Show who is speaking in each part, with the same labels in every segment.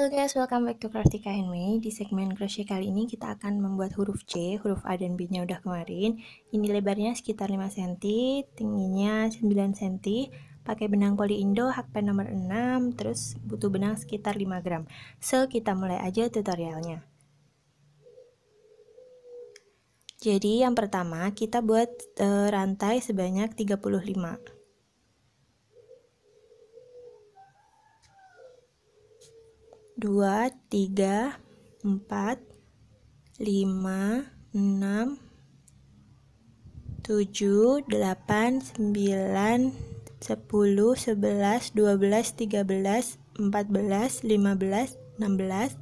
Speaker 1: Halo guys, welcome back to Craftika and May. Di segmen crochet kali ini kita akan membuat huruf C, huruf A dan B nya udah kemarin. Ini lebarnya sekitar 5 cm, tingginya 9 cm. Pakai benang poli indo hakpen nomor 6, terus butuh benang sekitar 5 gram. So, kita mulai aja tutorialnya. Jadi yang pertama kita buat rantai sebanyak 35. Dua, tiga, 4, 5, 6, 7, 8, 9, 10, 11, 12, 13, 14, 15, 16,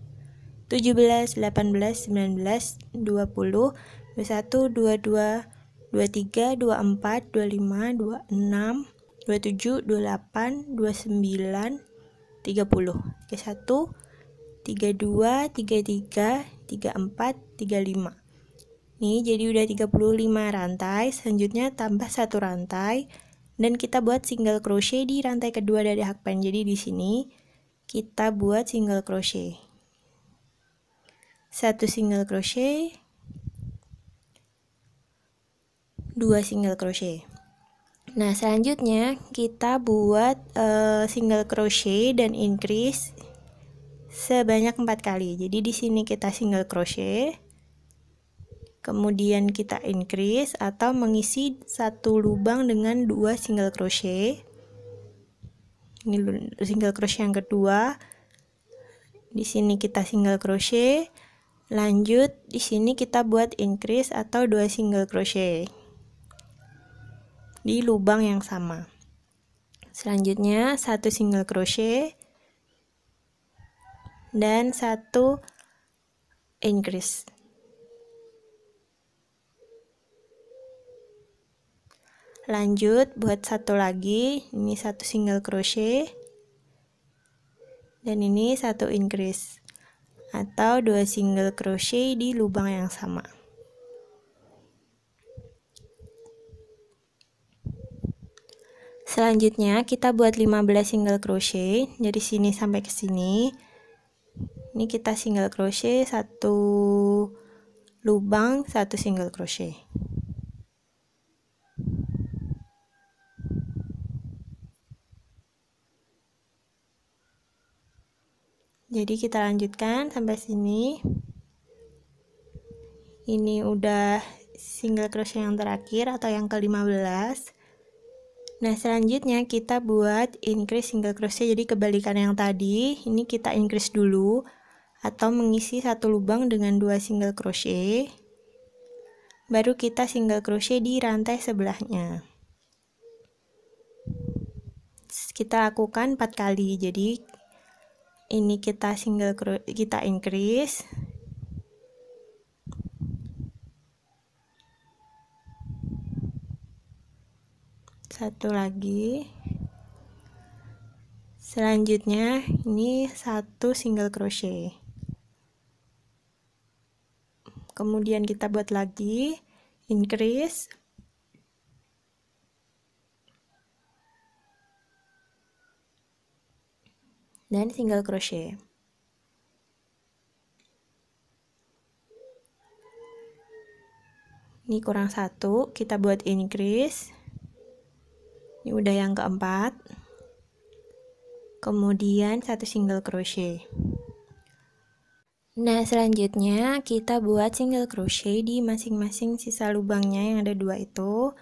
Speaker 1: 17, 18, 19, 20, 21, 22, 23, 24, 25, 26, 27, 28, 29, 30, 31, 32, 33, 34, 35. Nih, jadi udah 35 rantai. Selanjutnya tambah satu rantai dan kita buat single crochet di rantai kedua dari hakpen. Jadi di sini kita buat single crochet. Satu single crochet, dua single crochet. Nah, selanjutnya kita buat single crochet dan increase sebanyak 4 kali. Jadi di sini kita single crochet, kemudian kita increase atau mengisi satu lubang dengan 2 single crochet. Ini single crochet yang kedua. Di sini kita single crochet. Lanjut di sini kita buat increase atau 2 single crochet di lubang yang sama. Selanjutnya satu single crochet dan satu increase. Lanjut buat satu lagi, ini satu single crochet dan ini satu increase atau 2 single crochet di lubang yang sama. Selanjutnya kita buat 15 single crochet dari sini sampai ke sini. Ini kita single crochet satu lubang, satu single crochet. Jadi kita lanjutkan sampai sini. Ini udah single crochet yang terakhir atau yang ke-15. Nah, selanjutnya kita buat increase single crochet. Jadi kebalikan yang tadi, ini kita increase dulu atau mengisi satu lubang dengan 2 single crochet. Baru kita single crochet di rantai sebelahnya. Kita lakukan 4 kali. Jadi ini kita kita increase. Satu lagi. Selanjutnya ini satu single crochet. Kemudian kita buat lagi increase. Dan single crochet. Ini kurang satu, kita buat increase. Ini udah yang keempat. Kemudian satu single crochet. Nah, selanjutnya kita buat single crochet di masing-masing sisa lubangnya yang ada 2 itu.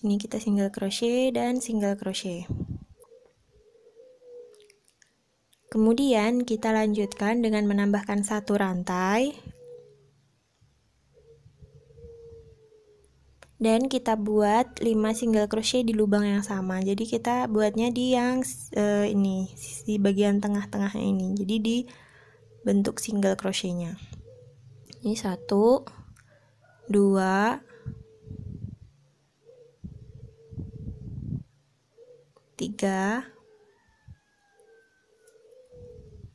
Speaker 1: Ini kita single crochet dan single crochet. Kemudian kita lanjutkan dengan menambahkan satu rantai. Dan kita buat 5 single crochet di lubang yang sama. Jadi kita buatnya di yang ini, di bagian tengah-tengahnya ini. Jadi di bentuk single crochetnya. Ini 1, 2, 3,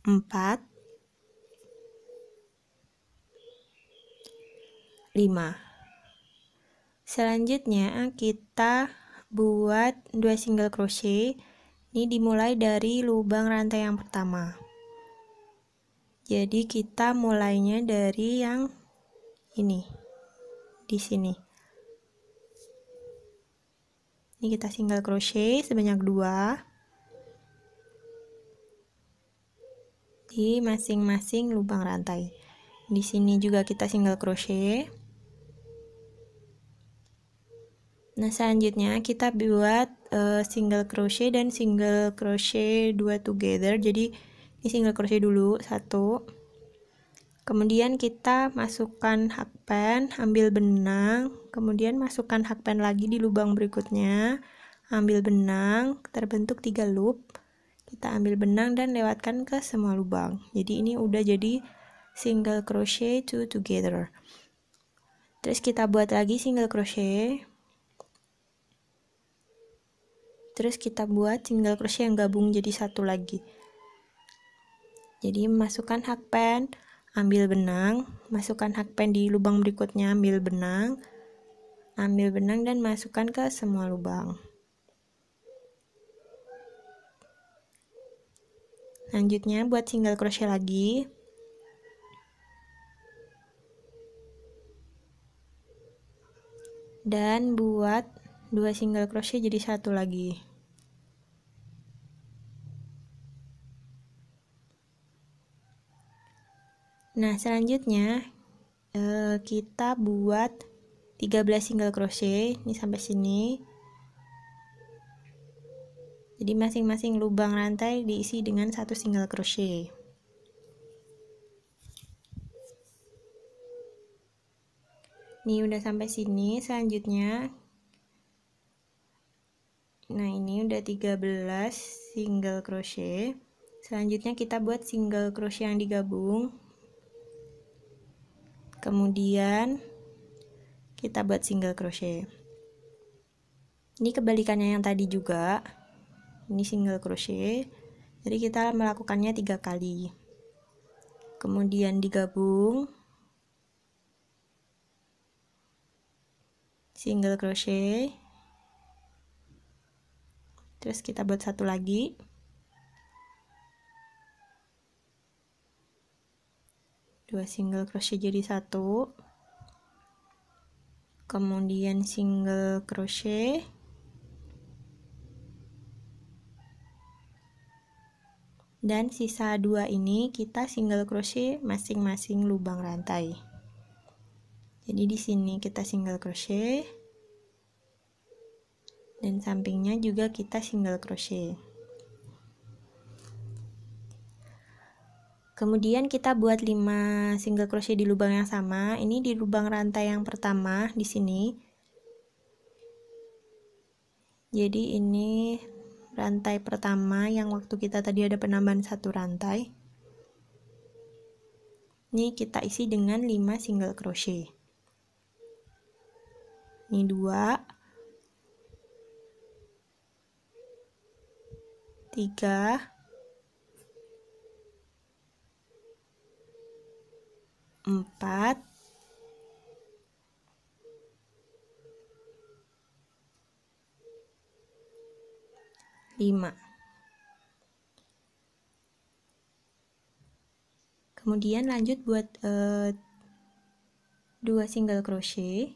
Speaker 1: 4, 5. Selanjutnya kita buat 2 single crochet. Ini dimulai dari lubang rantai yang pertama. Jadi kita mulainya dari yang ini, di sini. Ini kita single crochet sebanyak 2 di masing-masing lubang rantai. Di sini juga kita single crochet. Nah, selanjutnya kita buat single crochet dan single crochet 2 together. Jadi ini single crochet dulu 1. Kemudian kita masukkan hakpen, ambil benang, kemudian masukkan hakpen lagi di lubang berikutnya, ambil benang, terbentuk 3 loop. Kita ambil benang dan lewatkan ke semua lubang. Jadi ini udah jadi single crochet 2 together. Terus kita buat lagi single crochet. Terus kita buat single crochet yang gabung jadi 1 lagi. Jadi masukkan hakpen, ambil benang, masukkan hakpen di lubang berikutnya, ambil benang dan masukkan ke semua lubang. Selanjutnya buat single crochet lagi. Dan buat 2 single crochet jadi 1 lagi. Nah, selanjutnya kita buat 13 single crochet, ini sampai sini. Jadi masing-masing lubang rantai diisi dengan 1 single crochet. Ini udah sampai sini. Selanjutnya, nah ini udah 13 single crochet. Selanjutnya kita buat single crochet yang digabung. Kemudian kita buat single crochet. Ini kebalikannya yang tadi juga. Ini single crochet. Jadi kita melakukannya 3 kali. Kemudian digabung. Single crochet. Terus kita buat 1 lagi. Dua single crochet jadi 1. Kemudian single crochet. Dan sisa 2 ini kita single crochet masing-masing lubang rantai. Jadi di sini kita single crochet. Dan sampingnya juga kita single crochet. Kemudian kita buat 5 single crochet di lubang yang sama. Ini di lubang rantai yang pertama di sini. Jadi ini rantai pertama yang waktu kita tadi ada penambahan 1 rantai. Ini kita isi dengan 5 single crochet. Ini 2, 3, 4, 5. Kemudian lanjut buat 2 single crochet.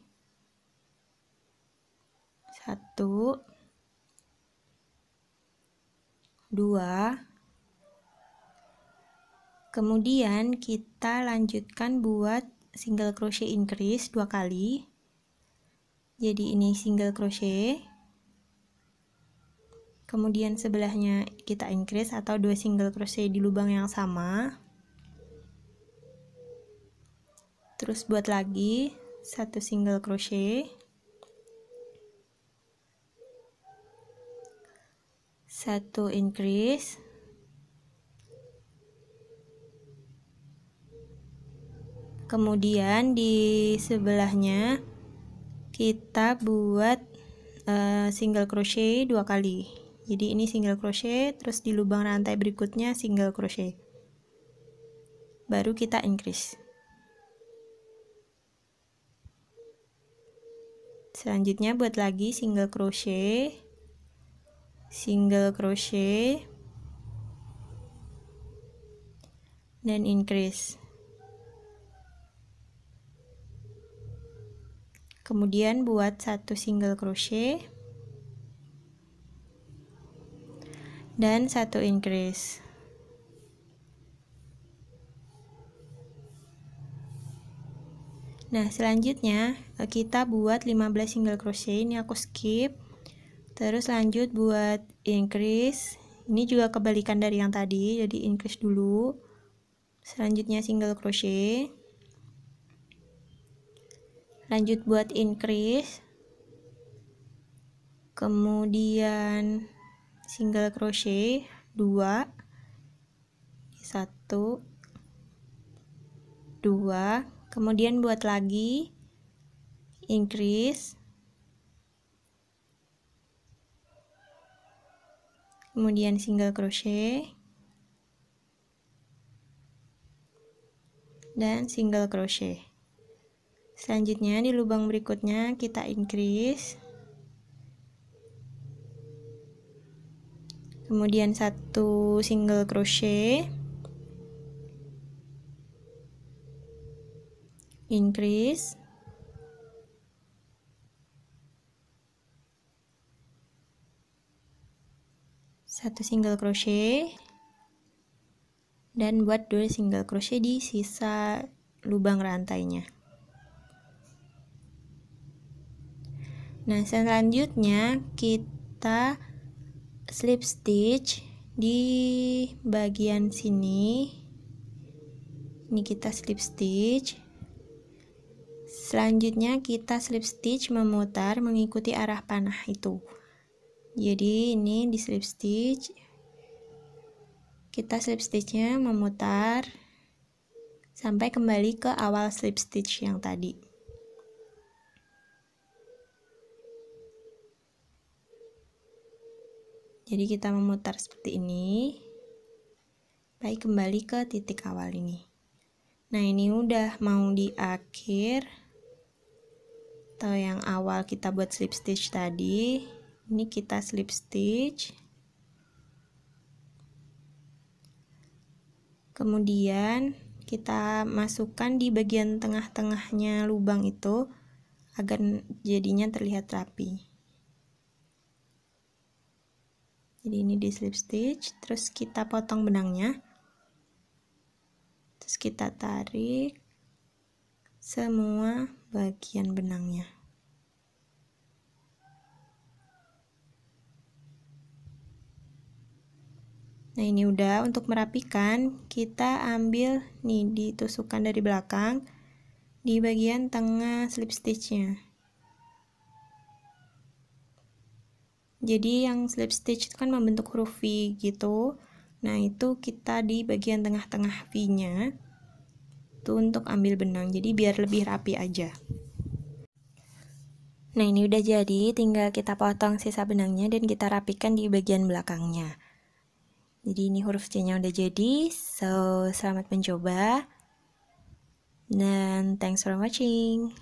Speaker 1: 1, 2. Kemudian kita lanjutkan buat single crochet increase 2 kali. Jadi ini single crochet. Kemudian sebelahnya kita increase atau 2 single crochet di lubang yang sama. Terus buat lagi 1 single crochet. 1 increase. Kemudian di sebelahnya kita buat single crochet 2 kali. Jadi ini single crochet, terus di lubang rantai berikutnya single crochet. Baru kita increase. Selanjutnya buat lagi single crochet, single crochet, dan increase. Kemudian buat 1 single crochet dan 1 increase. Nah, selanjutnya kita buat 15 single crochet. Ini aku skip. Terus lanjut buat increase. Ini juga kebalikan dari yang tadi, jadi increase dulu. Selanjutnya single crochet. Lanjut buat increase. Kemudian single crochet 2. 1 2, kemudian buat lagi increase, kemudian single crochet dan single crochet. Selanjutnya di lubang berikutnya kita increase, kemudian 1 single crochet, increase, satu single crochet, dan buat 2 single crochet di sisa lubang rantainya. Nah, selanjutnya kita slip stitch di bagian sini. Ini kita slip stitch. Selanjutnya kita slip stitch memutar mengikuti arah panah itu. Jadi ini di slip stitch, kita slip stitchnya memutar sampai kembali ke awal slip stitch yang tadi. Jadi kita memutar seperti ini, baik kembali ke titik awal ini. Nah, ini udah mau di akhir atau yang awal kita buat slip stitch tadi. Ini kita slip stitch, kemudian kita masukkan di bagian tengah-tengahnya lubang itu agar jadinya terlihat rapi. Jadi ini di slip stitch, terus kita potong benangnya, terus kita tarik semua bagian benangnya. Nah, ini udah. Untuk merapikan, kita ambil nih ditusukkan dari belakang di bagian tengah slip stitchnya. Jadi yang slip stitch itu kan membentuk huruf V gitu. Nah, itu kita di bagian tengah-tengah V-nya itu untuk ambil benang. Jadi biar lebih rapi aja. Nah, ini udah jadi, tinggal kita potong sisa benangnya dan kita rapikan di bagian belakangnya. Jadi ini huruf C-nya udah jadi. So, selamat mencoba. Dan thanks for watching.